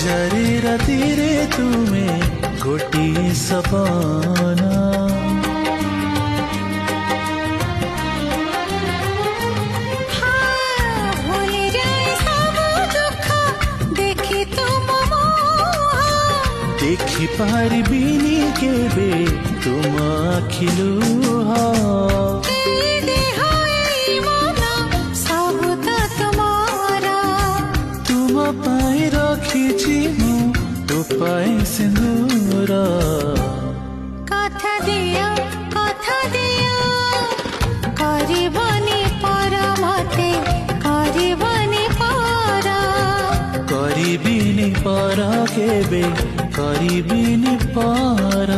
जरी रातिरे तुमे गोटिए सपना देखि पारिबिनी केबे तुम आखिलुह तुम पाई रखिछि मु तो पाई सिंदूर कथा दिया करबनी पर मते करबनी पर करिबिनी पर केबे करिबिनी पर